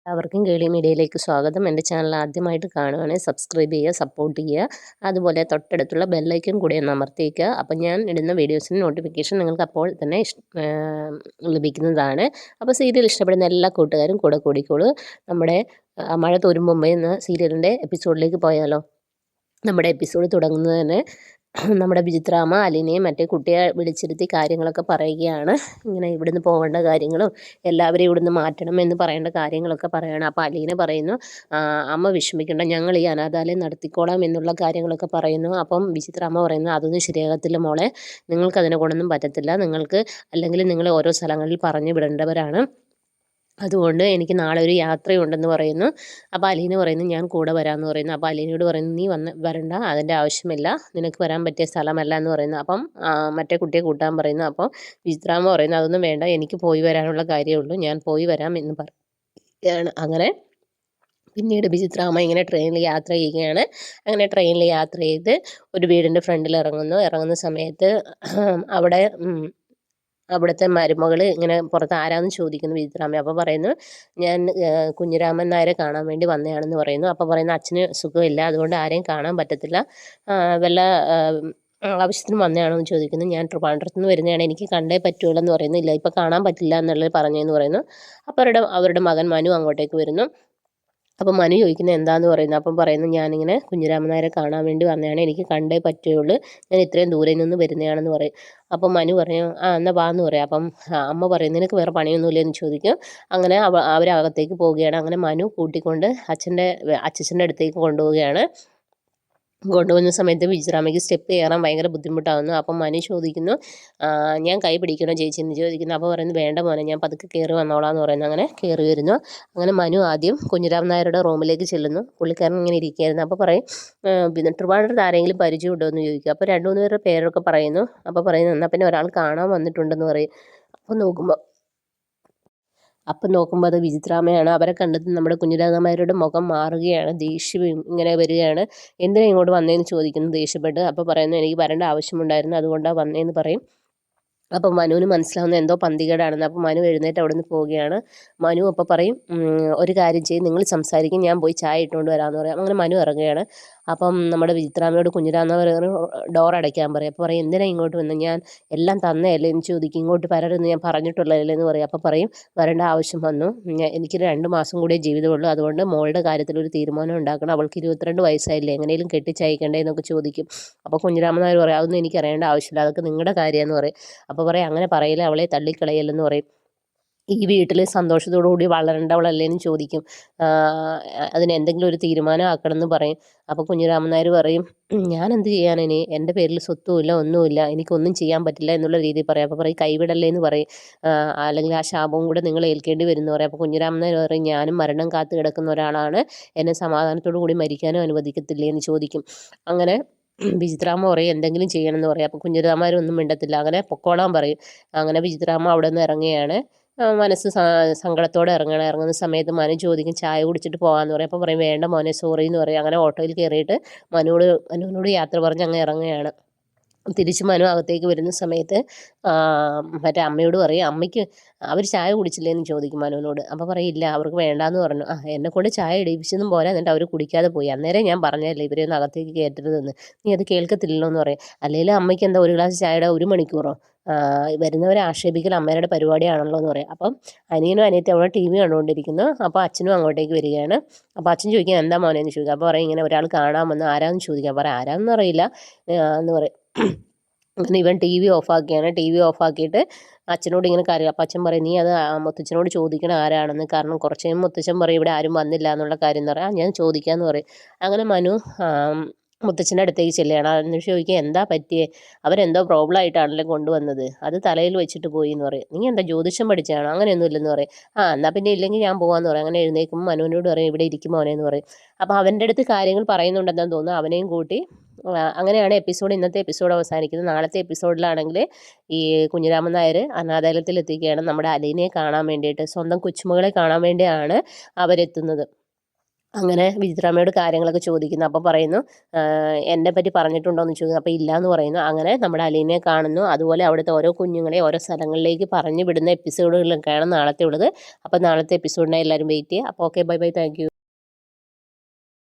അവർക്കും കേളി മീഡിയയിലേക്ക് സ്വാഗതം. എൻ്റെ ചാനൽ ആദ്യമായിട്ട് കാണുകയാണെങ്കിൽ സബ്സ്ക്രൈബ് ചെയ്യുക, സപ്പോർട്ട് ചെയ്യുക. അതുപോലെ തൊട്ടടുത്തുള്ള ബെല്ലൈക്കൺ കൂടി ഒന്ന് അമർത്തിക്കുക. അപ്പം ഞാൻ ഇടുന്ന വീഡിയോസിന് നോട്ടിഫിക്കേഷൻ നിങ്ങൾക്ക് അപ്പോൾ തന്നെ ലഭിക്കുന്നതാണ്. അപ്പോൾ സീരിയൽ ഇഷ്ടപ്പെടുന്ന എല്ലാ കൂട്ടുകാരും കൂടെ കൂടിക്കോളൂ. നമ്മുടെ മഴ തോരും മുമ്പേ എന്ന സീരിയലിൻ്റെ എപ്പിസോഡിലേക്ക് പോയാലോ? നമ്മുടെ എപ്പിസോഡ് തുടങ്ങുന്നത് തന്നെ നമ്മുടെ വിചിത്രാമ്മ അലിനെയും മറ്റേ കുട്ടിയെ വിളിച്ചിരുത്തി കാര്യങ്ങളൊക്കെ പറയുകയാണ്. ഇങ്ങനെ ഇവിടുന്ന് പോകേണ്ട കാര്യങ്ങളും എല്ലാവരെയും ഇവിടുന്ന് മാറ്റണം എന്ന് പറയേണ്ട കാര്യങ്ങളൊക്കെ പറയുകയാണ്. അപ്പോൾ അലീന പറയുന്നു, അമ്മ വിഷമിക്കേണ്ട, ഞങ്ങൾ ഈ അനാഥാലയം നടത്തിക്കോളാം എന്നുള്ള കാര്യങ്ങളൊക്കെ പറയുന്നു. അപ്പം വിചിത്രാമ്മ പറയുന്നു, അതൊന്നും ശരിയാകത്തില്ല മോളെ, നിങ്ങൾക്ക് അതിനെ കൊണ്ടൊന്നും പറ്റത്തില്ല. നിങ്ങൾക്ക് അല്ലെങ്കിൽ നിങ്ങൾ ഓരോ സ്ഥലങ്ങളിൽ പറഞ്ഞു വിടേണ്ടവരാണ്. അതുകൊണ്ട് എനിക്ക് നാളെ ഒരു യാത്രയുണ്ടെന്ന് പറയുന്നു. അപ്പോൾ അലീന പറയുന്നു, ഞാൻ കൂടെ വരാമെന്ന് പറയുന്നു. അപ്പോൾ അലീനയോട് പറയുന്നു, നീ വരണ്ട, അതിൻ്റെ ആവശ്യമില്ല, നിനക്ക് വരാൻ പറ്റിയ സ്ഥലമല്ല എന്ന് പറയുന്നു. അപ്പം മറ്റേ കുട്ടിയെ കൂട്ടാൻ പറയുന്നു. അപ്പോൾ വിചിത്രാമ്മ പറയുന്നു, അതൊന്നും വേണ്ട, എനിക്ക് പോയി വരാനുള്ള കാര്യമുള്ളൂ, ഞാൻ പോയി വരാം എന്ന് പറയുകയാണ്. അങ്ങനെ പിന്നീട് വിചിത്രാമ്മ ഇങ്ങനെ ട്രെയിനിൽ യാത്ര ചെയ്യുകയാണ്. അങ്ങനെ ട്രെയിനിൽ യാത്ര ചെയ്ത് ഒരു വീടിൻ്റെ ഫ്രണ്ടിൽ ഇറങ്ങുന്ന സമയത്ത് അവിടെ അവിടുത്തെ മരുമകൾ ഇങ്ങനെ പുറത്ത് ആരാന്ന് ചോദിക്കുന്നു വിചിത്രാമ്മ. അപ്പോൾ പറയുന്നു, ഞാൻ കുഞ്ഞിരാമൻ നായരെ കാണാൻ വേണ്ടി വന്നതാണെന്ന് പറയുന്നു. അപ്പോൾ പറയുന്നു, അച്ഛന് സുഖമില്ല, അതുകൊണ്ട് ആരെയും കാണാൻ പറ്റത്തില്ല, വല്ല ആവശ്യത്തിന് വന്നതാണോ എന്ന് ചോദിക്കുന്നു. ഞാൻ ട്രിവാൻഡ്രത്ത് നിന്ന് വരുന്നതാണ്, എനിക്ക് കണ്ടേ പറ്റുള്ളൂ എന്ന് പറയുന്നു. ഇല്ല, ഇപ്പോൾ കാണാൻ പറ്റില്ല എന്നുള്ളത് പറഞ്ഞതെന്ന് പറയുന്നു. അപ്പോൾ അവരുടെ മകൻ മനു അങ്ങോട്ടേക്ക് വരുന്നു. അപ്പം മനു ചോദിക്കുന്നത് എന്താന്ന് പറയുന്നത്. അപ്പം പറയുന്നു, ഞാനിങ്ങനെ കുഞ്ഞിരാമൻ നായരെ കാണാൻ വേണ്ടി വന്നതാണ്, എനിക്ക് കണ്ടേ പറ്റുള്ളൂ, ഞാൻ ഇത്രയും ദൂരെ നിന്ന് വരുന്നതാണെന്ന് പറയും. അപ്പം മനു പറയും, എന്നാൽ വാ എന്ന് പറയും. അപ്പം അമ്മ പറയും, നിനക്ക് വേറെ പണിയൊന്നുമില്ല എന്ന് ചോദിക്കും. അങ്ങനെ അവരകത്തേക്ക് പോവുകയാണ്. അങ്ങനെ മനു കൂട്ടിക്കൊണ്ട് അച്ഛൻ്റെ അടുത്തേക്ക് കൊണ്ടുപോവുകയാണ്. കൊണ്ടുപോകുന്ന സമയത്ത് വിജയറാമയ്ക്ക് സ്റ്റെപ്പ് കയറാൻ ഭയങ്കര ബുദ്ധിമുട്ടാകുന്നു. അപ്പം മനു ചോദിക്കുന്നു, ഞാൻ കൈ പിടിക്കണോ ചേച്ചി എന്ന് ചോദിക്കുന്നു. അപ്പോൾ പറയുന്നു, വേണ്ട മോനെ, ഞാൻ പതുക്കെ കയറി വന്നോളാം എന്ന് പറയുന്നു. അങ്ങനെ കയറി വരുന്നു. അങ്ങനെ മനു ആദ്യം കുഞ്ഞിരാമൻ നായരുടെ റൂമിലേക്ക് ചെല്ലുന്നു. പുള്ളിക്കാരൻ ഇങ്ങനെ ഇരിക്കുകയായിരുന്നു. അപ്പോൾ പറയും, പിന്നെ ട്രിവാൻഡ്രത്ത് ആരെങ്കിലും പരിചയമുണ്ടോ എന്ന് ചോദിക്കും. അപ്പോൾ 2-3 പേരുടെ പേരൊക്കെ പറയുന്നു. അപ്പോൾ പറയുന്നു, എന്നാൽ പിന്നെ ഒരാൾ കാണാൻ വന്നിട്ടുണ്ടെന്ന് പറയും. അപ്പം നോക്കുമ്പോൾ അത് വിചിത്രാമ്മയാണ്. അവരെ കണ്ടിട്ട് നമ്മുടെ കുഞ്ഞിരാമന്മാരുടെ മുഖം മാറുകയാണ്, ദേഷ്യം ഇങ്ങനെ വരികയാണ്. എന്തിനാ ഇങ്ങോട്ട് വന്നതെന്ന് ചോദിക്കുന്നു ദേഷ്യപ്പെട്ട്. അപ്പോൾ പറയുന്നു, എനിക്ക് വരേണ്ട ആവശ്യമുണ്ടായിരുന്നു, അതുകൊണ്ടാണ് വന്നതെന്ന് പറയും. അപ്പം മനുവിന് മനസ്സിലാവുന്ന എന്തോ പന്തികേടാണെന്ന്. അപ്പം മനു എഴുന്നേറ്റ് അവിടെ നിന്ന് പോവുകയാണ്. മനു അപ്പോൾ പറയും, ഒരു കാര്യം ചെയ്യും, നിങ്ങൾ സംസാരിക്കും, ഞാൻ പോയി ചായ ഇട്ടുകൊണ്ട് വരാമെന്ന് പറയും. അങ്ങനെ മനു ഇറങ്ങുകയാണ്. അപ്പം നമ്മുടെ വിചിത്രാമ്മയോട് കുഞ്ഞിരാമ ഡോർ അടയ്ക്കാൻ പറയും. അപ്പോൾ പറയും, എന്തിനാ ഇങ്ങോട്ട് വന്ന്, ഞാൻ എല്ലാം തന്നതല്ലേ എന്ന് ചോദിക്കും. ഇങ്ങോട്ട് വരരുതെന്ന് ഞാൻ പറഞ്ഞിട്ടുള്ളതല്ലേ എന്ന് പറയും. അപ്പോൾ പറയും, വരേണ്ട ആവശ്യം വന്നു, എനിക്ക് 2 മാസം കൂടിയേ ജീവിതമുള്ളൂ, അതുകൊണ്ട് മോളുടെ കാര്യത്തിൽ ഒരു തീരുമാനം ഉണ്ടാക്കണം, അവൾക്ക് 22 വയസ്സായില്ലേ, എങ്ങനെയും കെട്ടിച്ചയക്കണ്ടേ എന്നൊക്കെ ചോദിക്കും. അപ്പോൾ കുഞ്ഞിരാമൻ നായർ പറയും, അതൊന്നും എനിക്ക് അറിയേണ്ട ആവശ്യമില്ല, അതൊക്കെ നിങ്ങളുടെ കാര്യമെന്ന് പറയും. അപ്പോൾ പറയും, അങ്ങനെ പറയില്ല, അവളെ തള്ളിക്കളയല്ലെന്ന് പറയും. ഈ വീട്ടിൽ സന്തോഷത്തോടു കൂടി വളരേണ്ടവളല്ലേ എന്ന് ചോദിക്കും. അതിന് എന്തെങ്കിലും ഒരു തീരുമാനം ആക്കണമെന്ന് പറയും. അപ്പോൾ കുഞ്ഞിരാമൻ നായർ പറയും, ഞാൻ എന്ത് ചെയ്യാനിനി, എൻ്റെ പേരിൽ സ്വത്തുമില്ല, ഒന്നുമില്ല, എനിക്കൊന്നും ചെയ്യാൻ പറ്റില്ല എന്നുള്ള രീതിയിൽ പറയും. അപ്പോൾ പറയും, കൈവിടല്ലേ എന്ന് പറയും, അല്ലെങ്കിൽ ആ ശാപവും കൂടെ നിങ്ങൾ ഏൽക്കേണ്ടി വരും എന്ന് പറയും. അപ്പോൾ കുഞ്ഞിരാമൻ നായർ പറയും, ഞാനും മരണം കാത്ത് കിടക്കുന്ന ഒരാളാണ്, എന്നെ സമാധാനത്തോടു കൂടി മരിക്കാനും അനുവദിക്കത്തില്ലേ എന്ന് ചോദിക്കും. അങ്ങനെ വിചിത്രാമ്മ പറയും, എന്തെങ്കിലും ചെയ്യണമെന്ന് പറയും. അപ്പോൾ കുഞ്ഞിരാമാരൊന്നും മിണ്ടത്തില്ല, അങ്ങനെ പൊക്കോളാൻ പറയും. അങ്ങനെ വിചിത്രാമ്മ അവിടെ നിന്ന് ഇറങ്ങുകയാണ്. മനസ്സ് സങ്കടത്തോടെ ഇറങ്ങുന്ന സമയത്ത് മനു ചോദിക്കും, ചായ കുടിച്ചിട്ട് പോകാമെന്ന് പറയും. അപ്പോൾ പറയും, വേണ്ട മോനെ, സോറി എന്ന് പറയും. അങ്ങനെ ഓട്ടോയിൽ കയറിയിട്ട് മനുവിനോട് യാത്ര പറഞ്ഞ് അങ്ങ് ഇറങ്ങുകയാണ്. തിരിച്ച് മനു അകത്തേക്ക് വരുന്ന സമയത്ത് മറ്റേ അമ്മയോട് പറയും, അമ്മയ്ക്ക് അവർ ചായ കുടിച്ചില്ലേ എന്ന് ചോദിക്കും മനുവിനോട്. അപ്പോൾ പറയില്ല, അവർക്ക് വേണ്ടാന്ന് പറഞ്ഞു. എന്നെക്കൊണ്ട് ചായ ഇടിപ്പിച്ചതും പോരാ, എന്നിട്ട് അവർ കുടിക്കാതെ പോയി, അന്നേരം ഞാൻ പറഞ്ഞതല്ലേ ഇവരെയൊന്നും അകത്തേക്ക് കയറ്റരുതെന്ന്, നീ അത് കേൾക്കത്തില്ലല്ലോ എന്ന് പറയും. അല്ലെങ്കിൽ അമ്മയ്ക്ക് എന്താ ഒരു ഗ്ലാസ് ചായയുടെ 1 മണിക്കൂറോ, വരുന്നവരെ ആക്ഷേപിക്കൽ അമ്മയുടെ പരിപാടിയാണല്ലോ എന്ന് പറയും. അപ്പം അനിയനും അനിയത്തി അവിടെ TV കണ്ടുകൊണ്ടിരിക്കുന്നു. അപ്പോൾ അച്ഛനും അങ്ങോട്ടേക്ക് വരികയാണ്. അപ്പോൾ അച്ഛൻ ചോദിക്കുക, എന്താ മോനെ എന്ന് ചോദിക്കുക. അപ്പോൾ പറയും, ഇങ്ങനെ ഒരാൾ കാണാമെന്ന്, ആരാന്ന് ചോദിക്കുക. പറയാം, ആരാന്ന് അറിയില്ല എന്ന് പറയും. അങ്ങനെ ഇവൻ TV ഓഫാക്കിയാണ്. TV ഓഫാക്കിയിട്ട് അച്ഛനോട് ഇങ്ങനെ കാര്യം. അപ്പം അച്ഛൻ പറയും, നീ അത് മുത്തച്ഛനോട് ചോദിക്കണം ആരാണെന്ന്, കാരണം കുറച്ച് കഴിയുമ്പോൾ മുത്തച്ഛൻ പറയും, ഇവിടെ ആരും വന്നില്ല എന്നുള്ള കാര്യം എന്ന് പറയാം. ഞാൻ ചോദിക്കാമെന്ന് പറയും. അങ്ങനെ മനു മുത്തച്ഛൻ്റെ അടുത്തേക്ക് ചെല്ലുകയാണ്. എന്നിട്ട് ചോദിക്കുക, എന്താ പറ്റിയേ, അവരെന്തോ പ്രോബ്ലം ആയിട്ടാണല്ലോ കൊണ്ടുവന്നത്, അത് തലയിൽ വെച്ചിട്ട് പോയി എന്ന് പറയും. നീ എന്താ ജ്യോതിഷം പഠിച്ചതാണോ, അങ്ങനെയൊന്നും ഇല്ലെന്ന് പറയും. എന്നാൽ പിന്നെ ഇല്ലെങ്കിൽ ഞാൻ പോകാമെന്ന് പറയും. അങ്ങനെ എഴുന്നേൽക്കുമ്പോൾ മനുവിനോട് പറയും, ഇവിടെ ഇരിക്കും മോനെ എന്ന് പറയും. അപ്പോൾ അവൻ്റെ അടുത്ത് കാര്യങ്ങൾ പറയുന്നുണ്ടെന്ന് തോന്നുന്നു, അവനെയും കൂട്ടി. അങ്ങനെയാണ് ഇന്നത്തെ എപ്പിസോഡ് അവസാനിക്കുന്നത്. നാളത്തെ എപ്പിസോഡിലാണെങ്കിൽ ഈ കുഞ്ഞിരാമൻ നായർ അനാഥാലയത്തിൽ എത്തിക്കുകയാണ്, നമ്മുടെ അലീനയെ കാണാൻ വേണ്ടിയിട്ട്, സ്വന്തം കൊച്ചുമകളെ കാണാൻ വേണ്ടിയാണ് അവരെത്തുന്നത്. അങ്ങനെ വിചിത്രാമ്മയോട് കാര്യങ്ങളൊക്കെ ചോദിക്കുന്നു. അപ്പോൾ പറയുന്നു എന്നെ പറ്റി പറഞ്ഞിട്ടുണ്ടോ എന്ന് ചോദിക്കുന്നു. അപ്പോൾ ഇല്ല എന്ന് പറയുന്നു. അങ്ങനെ നമ്മുടെ അലീനയെ കാണുന്നു. അതുപോലെ അവിടുത്തെ ഓരോ കുഞ്ഞുങ്ങളെ ഓരോ സ്ഥലങ്ങളിലേക്ക് പറഞ്ഞു വിടുന്ന എപ്പിസോഡുകളൊക്കെയാണ് നാളത്തെ ഉള്ളത്. അപ്പോൾ നാളത്തെ എപ്പിസോഡിനായി എല്ലാവരും വെയിറ്റ് ചെയ്യുക. അപ്പോൾ okay, bye bye, thank you.